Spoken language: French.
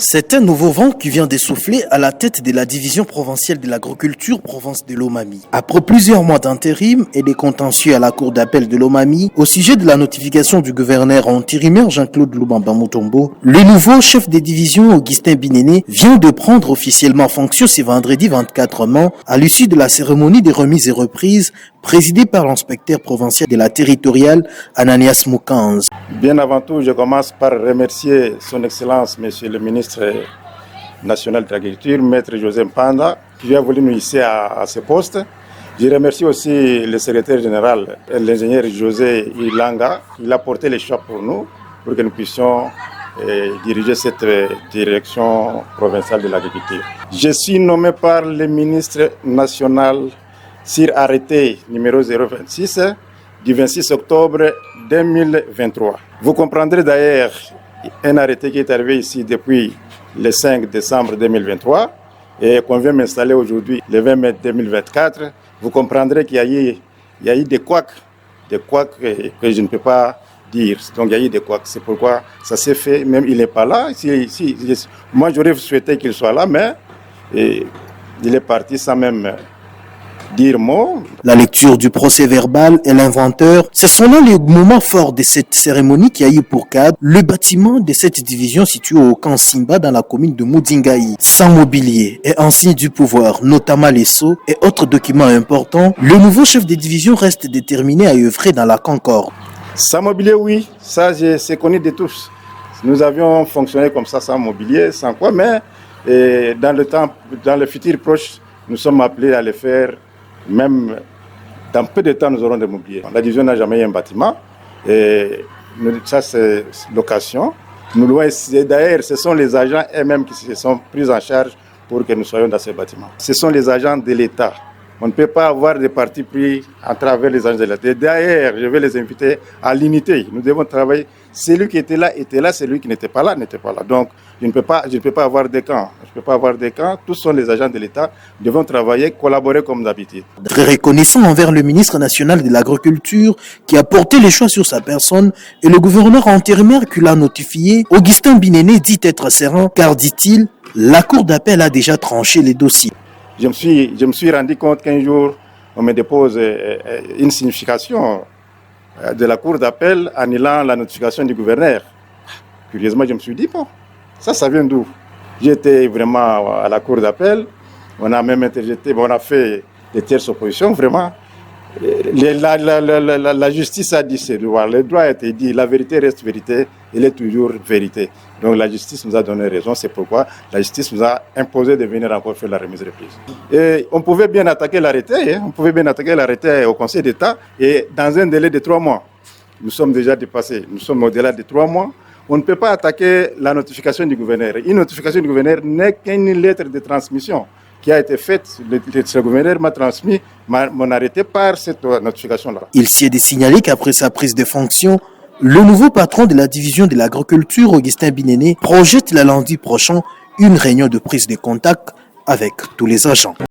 C'est un nouveau vent qui vient de souffler à la tête de la division provinciale de l'agriculture province de Lomami. Après plusieurs mois d'intérim et des contentieux à la cour d'appel de Lomami, au sujet de la notification du gouverneur intérimaire Jean-Claude Lubamba Mutombo, le nouveau chef de division Augustin Binéné vient de prendre officiellement fonction ce vendredi 24 mai à l'issue de la cérémonie des remises et reprises présidée par l'inspecteur provincial de la territoriale Ananias Moukanz. Bien avant tout, je commence par remercier son Excellence, Monsieur le ministre national de l'Agriculture, Maître José Mpanda, qui a voulu nous hisser à ce poste. Je remercie aussi le secrétaire général, l'ingénieur José Ilanga, qui a porté les choix pour nous, pour que nous puissions diriger cette direction provinciale de l'agriculture. Je suis nommé par le ministre national sur arrêté numéro 026 du 26 octobre 2023. Vous comprendrez d'ailleurs un arrêté qui est arrivé ici depuis le 5 décembre 2023 et qu'on vient m'installer aujourd'hui le 20 mai 2024. Vous comprendrez qu'il y a eu des couacs que je ne peux pas dire. Donc il y a eu des couacs. C'est pourquoi ça s'est fait, même il n'est pas là. Moi j'aurais souhaité qu'il soit là, mais il est parti sans même dire mot. La lecture du procès verbal et l'inventeur, ce sont là les moments forts de cette cérémonie qui a eu pour cadre le bâtiment de cette division situé au camp Simba dans la commune de Moudingaï. Sans mobilier et insignes du pouvoir, notamment les sceaux et autres documents importants, le nouveau chef de division reste déterminé à œuvrer dans la concorde. Sans mobilier, oui, ça c'est connu de tous. Nous avions fonctionné comme ça sans mobilier, sans quoi, mais dans le futur proche, nous sommes appelés à le faire. Même dans peu de temps, nous aurons des mobiliers. La division n'a jamais eu un bâtiment. Et ça, c'est location. Nous louons, d'ailleurs, ce sont les agents eux-mêmes qui se sont pris en charge pour que nous soyons dans ces bâtiments. Ce sont les agents de l'État. On ne peut pas avoir des partis pris à travers les agents de l'État. D'ailleurs, je vais les inviter à l'unité. Nous devons travailler. Celui qui était là, celui qui n'était pas là, n'était pas là. Donc, je ne peux pas avoir des camps. Tous sont les agents de l'État. Nous devons travailler, collaborer comme d'habitude. Très reconnaissant envers le ministre national de l'Agriculture qui a porté les choix sur sa personne et le gouverneur intérimaire qui l'a notifié, Augustin Binéné dit être serein car, dit-il, la cour d'appel a déjà tranché les dossiers. Je me suis rendu compte qu'un jour, on me dépose une signification de la cour d'appel annulant la notification du gouverneur. Curieusement, je me suis dit, bon, ça vient d'où? J'étais vraiment à la cour d'appel, on a même interjeté, on a fait des tierces oppositions, vraiment. La justice a dit c'est le droit a été dit, la vérité reste vérité, elle est toujours vérité. Donc la justice nous a donné raison, c'est pourquoi la justice nous a imposé de venir encore faire la remise de reprise. Et on pouvait bien attaquer l'arrêté, au Conseil d'État et dans un délai de 3 mois. Nous sommes déjà dépassés, nous sommes au-delà de 3 mois. On ne peut pas attaquer la notification du gouverneur. Une notification du gouverneur n'est qu'une lettre de transmission qui a été faite. Le gouverneur m'a transmis mon arrêté par cette notification-là. Il s'y est de signaler qu'après sa prise de fonction, le nouveau patron de la division de l'agriculture, Augustin Binéné, projette le lundi prochain une réunion de prise de contact avec tous les agents.